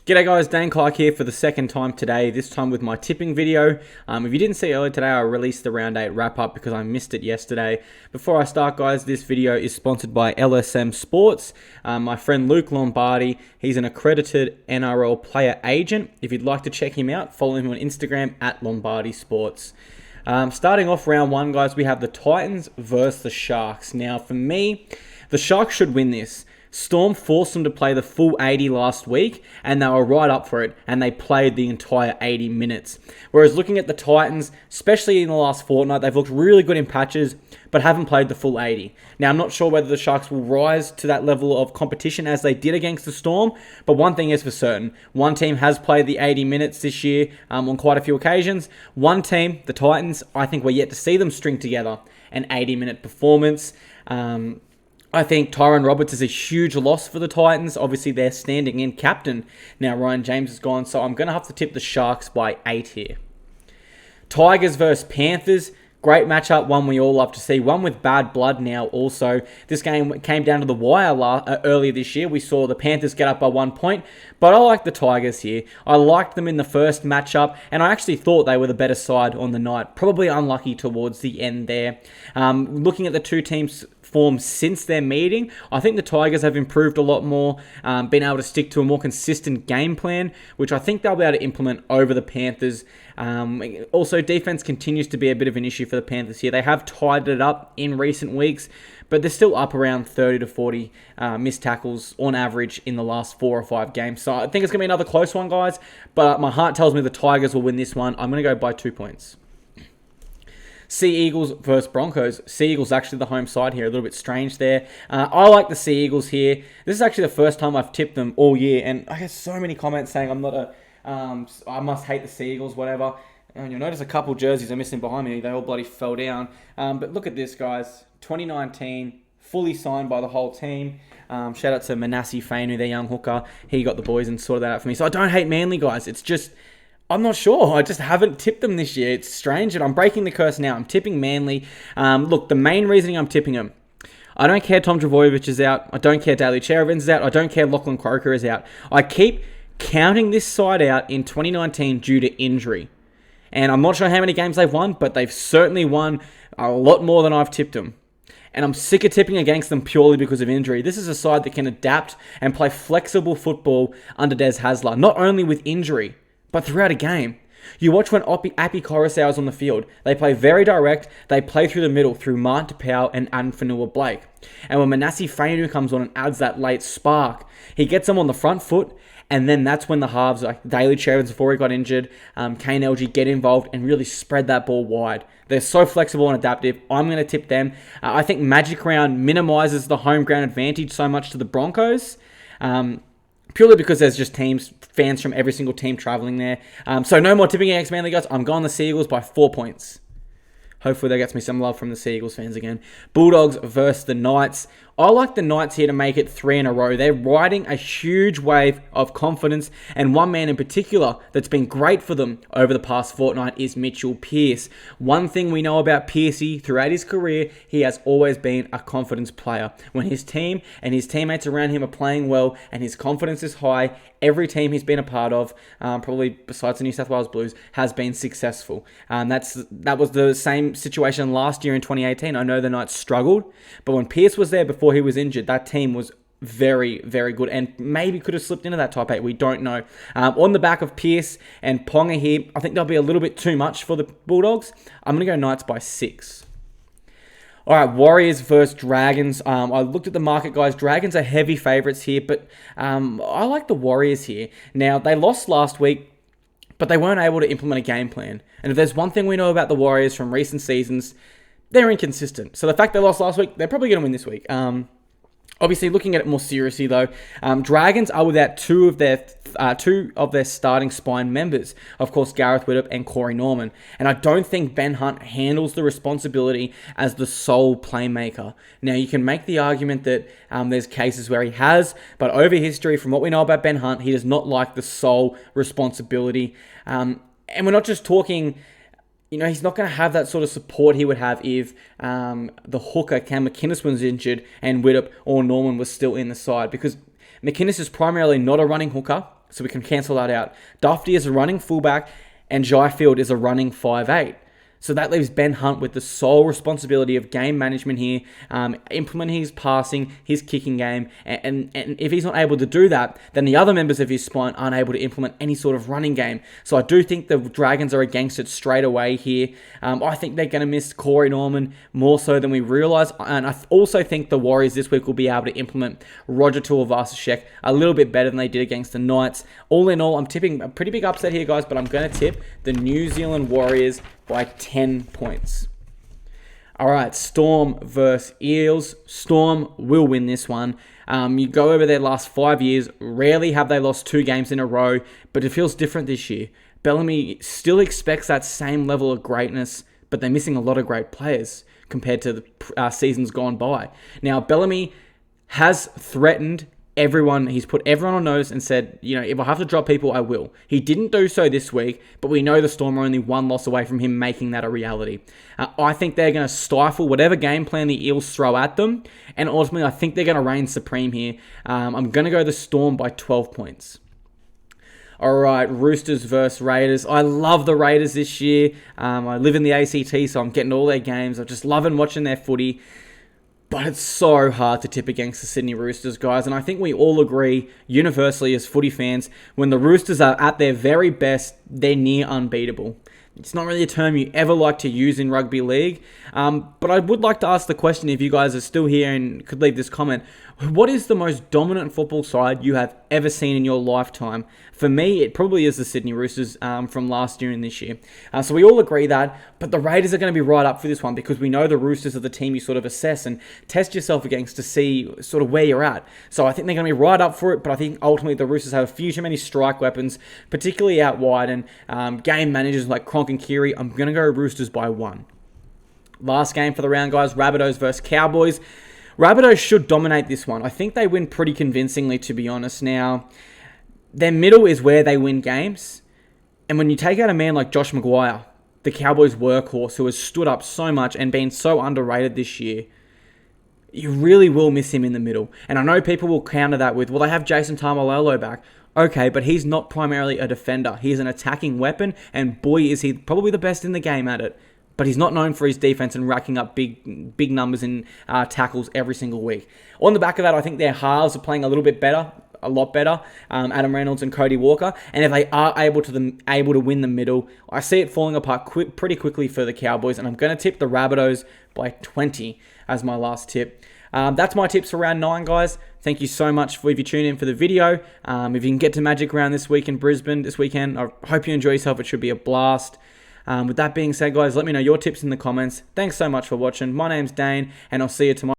G'day guys, Clarkey here for the second time today, this time with my tipping video. If you didn't see earlier today, I released the round 8 wrap up because I missed it yesterday. Before I start guys, this video is sponsored by LSM Sports. My friend Luke Lombardi, he's an accredited NRL player agent. If you'd like to check him out, follow him on Instagram at Lombardi Sports. Starting off round 1 guys, we have the Titans versus the Sharks. Now for me, the Sharks should win this. Storm forced them to play the full 80 last week, and they were right up for it, and they played the entire 80 minutes. Whereas looking at the Titans, especially in the last fortnight, they've looked really good in patches, but haven't played the full 80. Now, I'm not sure whether the Sharks will rise to that level of competition as they did against the Storm, but one thing is for certain. One team has played the 80 minutes this year on quite a few occasions. One team, the Titans, I think we're yet to see them string together an 80-minute performance. I think Tyrone Roberts is a huge loss for the Titans. Obviously, they're standing in captain. Now, Ryan James is gone, so I'm going to have to tip the Sharks by 8 here. Tigers versus Panthers. Great matchup, one we all love to see. One with bad blood now also. This game came down to the wire earlier this year. We saw the Panthers get up by 1 point, but I like the Tigers here. I liked them in the first matchup, and I actually thought they were the better side on the night. Probably unlucky towards the end there. Looking at the two teams' form since their meeting, I think the Tigers have improved a lot more, been able to stick to a more consistent game plan, which I think they'll be able to implement over the Panthers. Also, defense continues to be a bit of an issue for the Panthers here. They have tied it up in recent weeks, but they're still up around 30 to 40 missed tackles on average in the last 4 or 5 games. So I think it's going to be another close one, guys, but my heart tells me the Tigers will win this one. I'm going to go by 2 points. Sea Eagles versus Broncos. Sea Eagles actually the home side here. A little bit strange there. I like the Sea Eagles here. This is actually the first time I've tipped them all year, and I get so many comments saying I'm not a... I must hate the Sea Eagles, whatever. And you'll notice a couple jerseys are missing behind me. They all bloody fell down. But look at this, guys. 2019, fully signed by the whole team. Shout out to Manassi Fainu, their young hooker. He got the boys and sorted that out for me. So I don't hate Manly, guys. It's just... I'm not sure. I just haven't tipped them this year. It's strange, and I'm breaking the curse now. I'm tipping Manly. Look, the main reasoning I'm tipping them, I don't care Tom Trbojevic is out. I don't care Daly Cherubins is out. I don't care Lachlan Croker is out. I keep counting this side out in 2019 due to injury. And I'm not sure how many games they've won, but they've certainly won a lot more than I've tipped them. And I'm sick of tipping against them purely because of injury. This is a side that can adapt and play flexible football under Des Hasler, not only with injury, but throughout a game. You watch when Api Coruscant is on the field. They play very direct. They play through the middle through Martin Tapau and Anfanua Blake. And when Manassi Fainu comes on and adds that late spark, he gets them on the front foot, and then that's when the halves, like Daly Cherubins before he got injured, Kane LG get involved and really spread that ball wide. They're so flexible and adaptive. I'm going to tip them. I think Magic Round minimises the home ground advantage so much to the Broncos. Purely because there's just fans from every single team traveling there. So no more tipping against Manly, guys. I'm going the Sea Eagles by 4 points. Hopefully that gets me some love from the Sea Eagles fans again. Bulldogs versus the Knights. I like the Knights here to make it 3 in a row. They're riding a huge wave of confidence, and one man in particular that's been great for them over the past fortnight is Mitchell Pearce. One thing we know about Pearcey throughout his career, he has always been a confidence player. When his team and his teammates around him are playing well and his confidence is high, every team he's been a part of, probably besides the New South Wales Blues, has been successful. That was the same situation last year in 2018. I know the Knights struggled, but when Pearce was there before he was injured, that team was very, very good and maybe could have slipped into that top 8. We don't know. On the back of Pearce and Ponga here, I think they'll be a little bit too much for the Bulldogs. I'm going to go Knights by 6. All right, Warriors versus Dragons. I looked at the market, guys. Dragons are heavy favourites here, but I like the Warriors here. Now, they lost last week, but they weren't able to implement a game plan. And if there's one thing we know about the Warriors from recent seasons, they're inconsistent. So the fact they lost last week, they're probably going to win this week. Obviously, looking at it more seriously, though, Dragons are without two of their starting spine members. Of course, Gareth Widdop and Corey Norman. And I don't think Ben Hunt handles the responsibility as the sole playmaker. Now, you can make the argument that there's cases where he has, but over history, from what we know about Ben Hunt, he does not like the sole responsibility. And we're not just talking... he's not going to have that sort of support he would have if the hooker, Cam McInnes, was injured and Widdop or Norman was still in the side. Because McInnes is primarily not a running hooker, so we can cancel that out. Dufty is a running fullback, and Jai Field is a running 5'8". So that leaves Ben Hunt with the sole responsibility of game management here, implementing his passing, his kicking game, and if he's not able to do that, then the other members of his spine aren't able to implement any sort of running game. So I do think the Dragons are against it straight away here. I think they're going to miss Corey Norman more so than we realise, and I also think the Warriors this week will be able to implement Roger Tuivasa-Sheck a little bit better than they did against the Knights. All in all, I'm tipping a pretty big upset here, guys, but I'm going to tip the New Zealand Warriors by 10 points. All right, Storm versus Eels. Storm will win this one. You go over their last 5 years, rarely have they lost 2 games in a row, but it feels different this year. Bellamy still expects that same level of greatness, but they're missing a lot of great players compared to the seasons gone by. Now, Bellamy has threatened everyone. He's put everyone on notice and said, if I have to drop people, I will. He didn't do so this week, but we know the Storm are only 1 loss away from him making that a reality. I think they're going to stifle whatever game plan the Eels throw at them, and ultimately I think they're going to reign supreme here. I'm going to go the Storm by 12 points. All right, Roosters versus Raiders. I love the Raiders this year. I live in the ACT, so I'm getting all their games. I'm just loving watching their footy. But it's so hard to tip against the Sydney Roosters, guys. And I think we all agree, universally as footy fans, when the Roosters are at their very best, they're near unbeatable. It's not really a term you ever like to use in rugby league. But I would like to ask the question, if you guys are still here and could leave this comment, what is the most dominant football side you have ever seen in your lifetime? For me, it probably is the Sydney Roosters from last year and this year. So we all agree that, but the Raiders are going to be right up for this one because we know the Roosters are the team you sort of assess and test yourself against to see sort of where you're at. So I think they're going to be right up for it, but I think ultimately the Roosters have a few too many strike weapons, particularly out wide, and game managers like Cronk and Keary. I'm going to go Roosters by 1. Last game for the round, guys, Rabbitohs versus Cowboys. Rabbitohs should dominate this one. I think they win pretty convincingly, to be honest. Now, their middle is where they win games. And when you take out a man like Josh Maguire, the Cowboys' workhorse, who has stood up so much and been so underrated this year, you really will miss him in the middle. And I know people will counter that with, well, they have Jason Taumalolo back. Okay, but he's not primarily a defender. He's an attacking weapon, and boy, is he probably the best in the game at it. But he's not known for his defense and racking up big numbers in tackles every single week. On the back of that, I think their halves are playing a little bit better, a lot better. Adam Reynolds and Cody Walker, and if they are able to win the middle, I see it falling apart pretty quickly for the Cowboys, and I'm going to tip the Rabbitohs by 20 as my last tip. That's my tips for round 9, guys. Thank you so much if you tune in for the video. If you can get to Magic Round this week in Brisbane this weekend, I hope you enjoy yourself. It should be a blast. With that being said, guys, let me know your tips in the comments. Thanks so much for watching. My name's Dane, and I'll see you tomorrow.